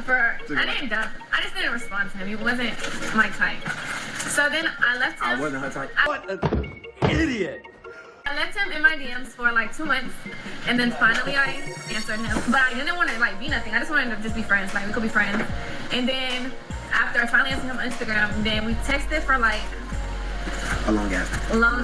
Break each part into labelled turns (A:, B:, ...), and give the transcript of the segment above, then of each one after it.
A: I didn't dump. I just didn't respond to him. He wasn't my type. So then I left him.
B: I wasn't her type.
C: What an idiot.
A: I left him in my DMs for like 2 months, and then finally I answered him. But I didn't want to like be nothing. I just wanted to just be friends. Like we could be friends. And then after I finally answered him on Instagram, then we texted for like
B: A long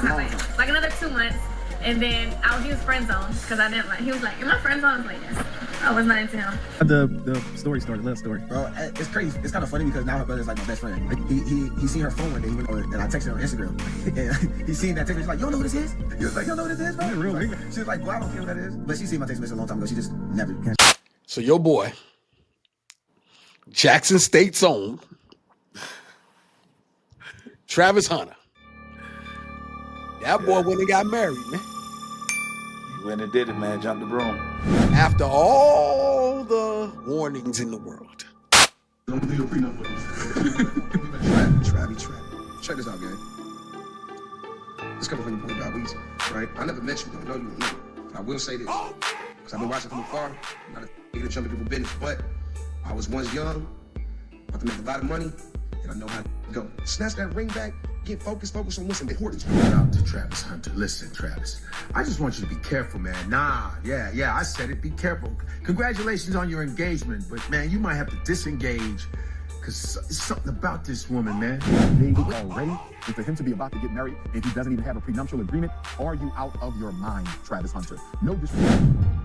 B: time.
A: Like another 2 months. And then I was his friend zone because I didn't like. He was like, "Am I friend zone?" I was like, "Yes." I was not into him.
D: The story started. Love story.
B: Bro, it's crazy. It's kind of funny because now her brother's like my best friend. Like, he seen her phone one day, and I texted her on Instagram. And he seen that text. He's like, "You don't know who this is?" He was like, "You don't know who this is, bro?"
D: Really?
B: She was like, "Well, I don't care what that is." But she seen my text message a long time ago. She just never.
E: So your boy, Jackson State's own, Travis Hunter. That boy went and got married, man.
C: He went and did it, man. Jumped the broom.
E: After all the warnings in the world.
F: Don't do your prenup with him.
B: Travi. Check this out, gang. This coming from your boy God Weezy, right? I never met you, though. No, you don't know. I will say this, because I've been watching from afar. I'm not a nigga to jump in people's business, but I was once young, about to make a lot of money, and I know how to go. Snatch that ring back, get focused on what's important.
F: Shout out to Travis Hunter. Listen, Travis, I just want you to be careful, man. Yeah, I said it. Be careful. Congratulations on your engagement, but man, you might have to disengage because it's something about this woman, man.
D: They already, and for him to be about to get married and he doesn't even have a prenuptial agreement, are you out of your mind, Travis Hunter? No disrespect.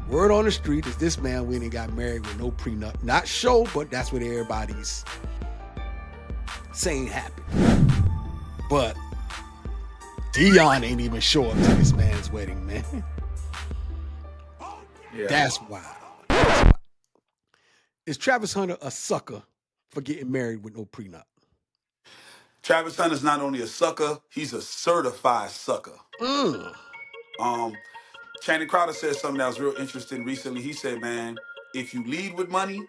E: Word on the street is this man went and got married with no prenup. Not sure, but that's what everybody's saying happened. But Deion ain't even show up to this man's wedding, man.
C: Yeah.
E: That's wild. Is Travis Hunter a sucker for getting married with no prenup?
G: Travis Hunter's not only a sucker, he's a certified sucker. Channing Crowder said something that was real interesting recently. He said, man, if you lead with money,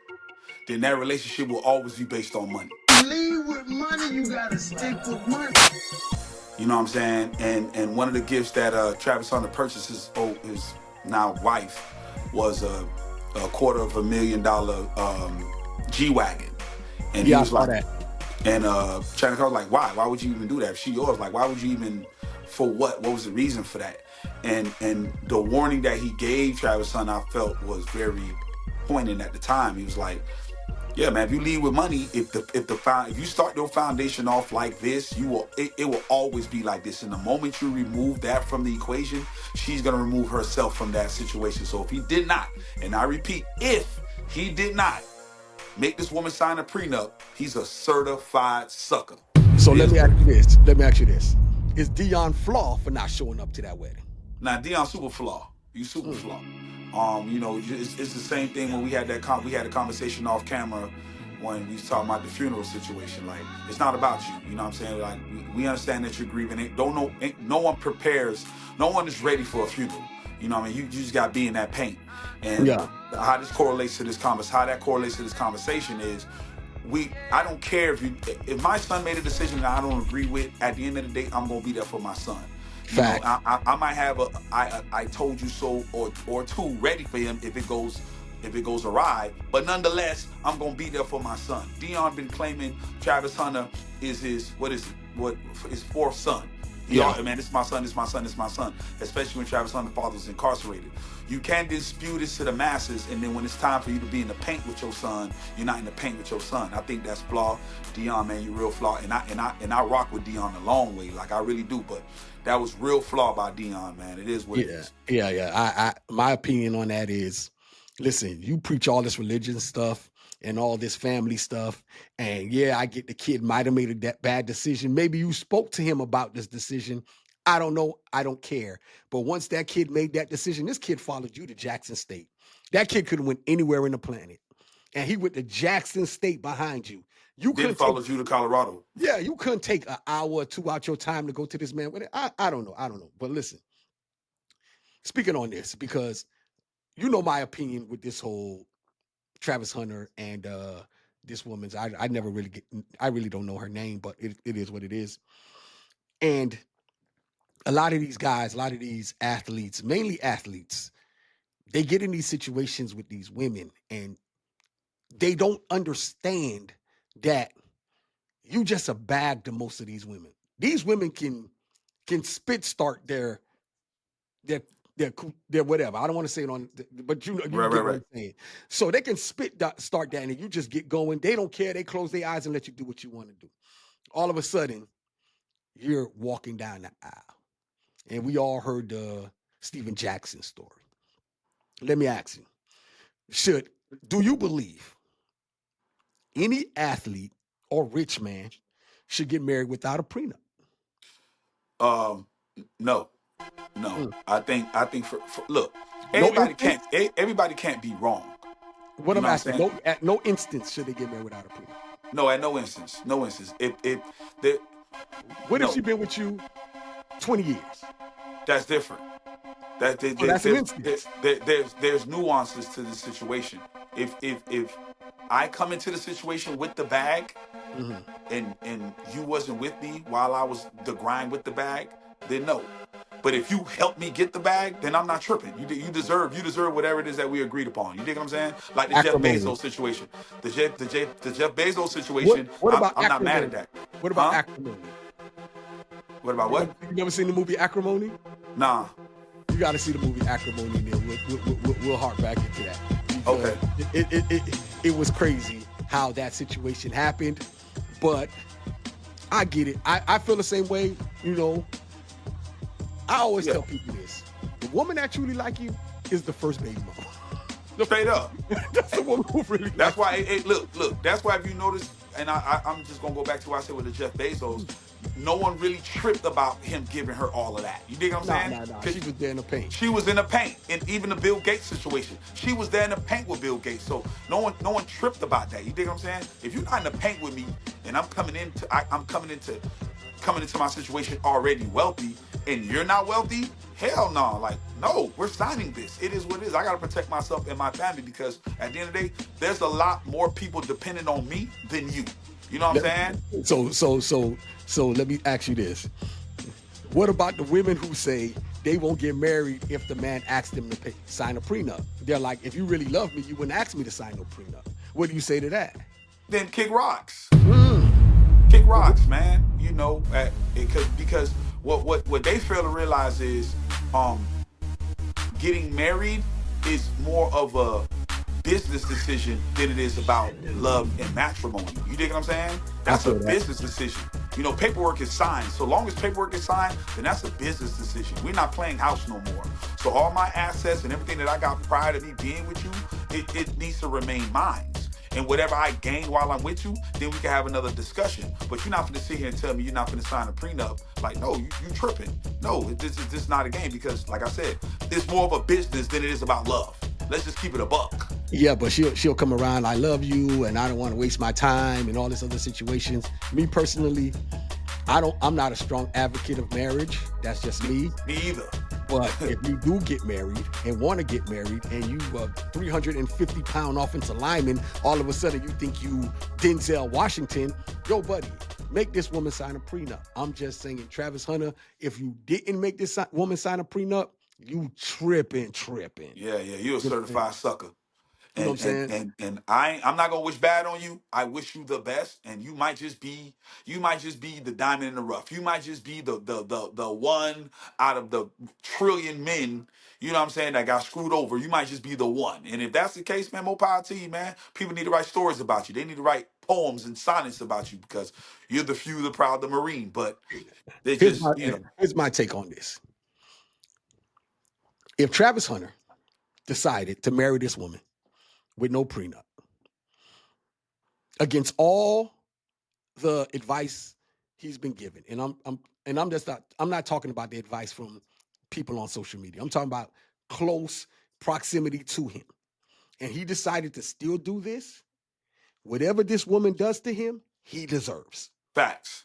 G: then that relationship will always be based on money.
F: Lead with money, you gotta stick with money.
G: You know what I'm saying? And one of the gifts that Travis Hunter purchased his now wife was a $250,000 G-Wagon. And he was like,
E: that.
G: And Channing Crowder was like, why? Why would you even do that? If she yours, like, why would you even, for what? What was the reason for that? And the warning that he gave Travis Hunter, I felt was very poignant at the time. He was like, yeah, man, if you lead with money, if you start your foundation off like this, it will always be like this. And the moment you remove that from the equation, she's gonna remove herself from that situation. So if he did not, and I repeat, if he did not make this woman sign a prenup, he's a certified sucker.
E: So let me ask you this. Is Deion flaw for not showing up to that wedding?
G: Now, Deion super flaw. You super flaw. You know, it's the same thing when we had a conversation off camera when we was talking about the funeral situation. Like, it's not about you. You know what I'm saying? Like, we understand that you're grieving. No one prepares. No one is ready for a funeral. You know what I mean? You just got to be in that pain. And how that correlates to this conversation is, I don't care if my son made a decision that I don't agree with. At the end of the day, I'm gonna be there for my son. You know, I might have I told you so or two ready for him if it goes awry, but nonetheless, I'm gonna be there for my son. Deion been claiming Travis Hunter is his fourth son. Man, this is my son, especially when Travis Hunter's father was incarcerated. You can't dispute this to the masses, and then when it's time for you to be in the paint with your son, you're not in the paint with your son. I think that's flawed. Deion, man, you real flawed, and I rock with Deion a long way, like I really do. But that was real flawed by Deion, man. It is what it is.
E: Yeah. My opinion on that is, listen, you preach all this religion stuff and all this family stuff, and yeah, I get the kid might have made a bad decision. Maybe you spoke to him about this decision. I don't know. I don't care. But once that kid made that decision, this kid followed you to Jackson State. That kid could have went anywhere in the planet, and he went to Jackson State behind you. You
G: couldn't follow you to Colorado.
E: Yeah, you couldn't take an hour or two out your time to go to this man with it. I don't know. But listen, speaking on this, because you know my opinion with this whole Travis Hunter and this woman's. I really don't know her name, but it is what it is. And a lot of these guys, a lot of these athletes, mainly athletes, they get in these situations with these women, and they don't understand that you just a bag to most of these women. These women can spit start their their their whatever. I don't want to say it on, but you
G: Right,
E: get what
G: right.
E: I'm saying. So they can start that, and you just get going. They don't care. They close their eyes and let you do what you want to do. All of a sudden, you're walking down the aisle, and we all heard the Steven Jackson story. Let me ask you: do you believe any athlete or rich man should get married without a prenup?
G: No, no.
E: Mm.
G: I think for look,
E: No instance.
G: everybody can't be wrong.
E: What
G: You
E: I'm
G: know what I'm
E: asking,
G: saying?
E: at no instance should they get married without a prenup.
G: No, at no instance, no instance. If there,
E: What if
G: no,
E: she been with you 20 years?
G: that's different. That
E: So that's an instance.
G: there's nuances to the situation. If I come into the situation with the bag,
E: Mhm.
G: and you wasn't with me while I was the grind with the bag, then no. But if you help me get the bag, then I'm not tripping. You deserve whatever it is that we agreed upon. You dig what I'm saying? Like the Jeff
E: Acrimony.
G: Bezos situation. The Jeff Bezos
E: What
G: situation.
E: what about
G: I'm not mad
E: acrimony?
G: at that.
E: What about
G: Huh?
E: acrimony?
G: What about
E: You
G: what?
E: never, you never seen the movie Acrimony?
G: Nah.
E: You got to see the movie Acrimony, and then we'll hark back into that. Because
G: Okay.
E: it was crazy how that situation happened, but I get it. I feel the same way. You know, I always
G: Yeah.
E: tell people this: the woman that truly like you is the first baby mama.
G: Straight up.
E: That's the woman who really.
G: That's
E: likes
G: why look. That's why if you notice, and I'm just gonna go back to what I said with the Jeff Bezos. No one really tripped about him giving her all of that. You dig what I'm saying?
E: Nah. She was there in the paint.
G: She was in the paint, and even the Bill Gates situation, she was there in the paint with Bill Gates. So no one tripped about that. You dig what I'm saying? If you're not in the paint with me, and I'm coming into my situation already wealthy, and you're not wealthy, hell no. Like, no, we're signing this. It is what it is. I gotta protect myself and my family, because at the end of the day, there's a lot more people dependent on me than you. You know what I'm saying?
E: So let me ask you this: what about the women who say they won't get married if the man asks them to sign a prenup? They're like, if you really love me, you wouldn't ask me to sign no prenup. What do you say to that?
G: Then kick rocks. Kick rocks, man. You know, because what they fail to realize is, getting married is more of a business decision than it is about love and matrimony. You dig what I'm saying? That's a business decision. You know, paperwork is signed. So long as paperwork is signed, then that's a business decision. We're not playing house no more. So all my assets and everything that I got prior to me being with you, it needs to remain mine. And whatever I gain while I'm with you, then we can have another discussion. But you're not going to sit here and tell me you're not going to sign a prenup. Like, no, you tripping. No, this is not a game, because, like I said, it's more of a business than it is about love. Let's just keep it a buck.
E: Yeah, but she'll come around, I love you, and I don't want to waste my time, and all this other situations. Me personally, I'm not a strong advocate of marriage. That's just me.
G: Me either.
E: But if you do get married and want to get married, and you 350-pound offensive lineman, all of a sudden you think you Denzel Washington, yo, buddy, make this woman sign a prenup. I'm just saying, Travis Hunter, if you didn't make this woman sign a prenup, you tripping.
G: Yeah, you're a certified sucker.
E: You know what I'm saying?
G: And I'm not gonna wish bad on you. I wish you the best, and you might just be the diamond in the rough. You might just be the one out of the trillion men, you know what I'm saying, that got screwed over. You might just be the one. And if that's the case, man, more power to you, man. People need to write stories about you. They need to write poems and sonnets about you, because you're the few, the proud, the Marine. But they just,
E: Here's my take on this. If Travis Hunter decided to marry this woman with no prenup, against all the advice he's been given, and I'm not talking about the advice from people on social media. I'm talking about close proximity to him. And he decided to still do this, whatever this woman does to him, he deserves.
G: facts.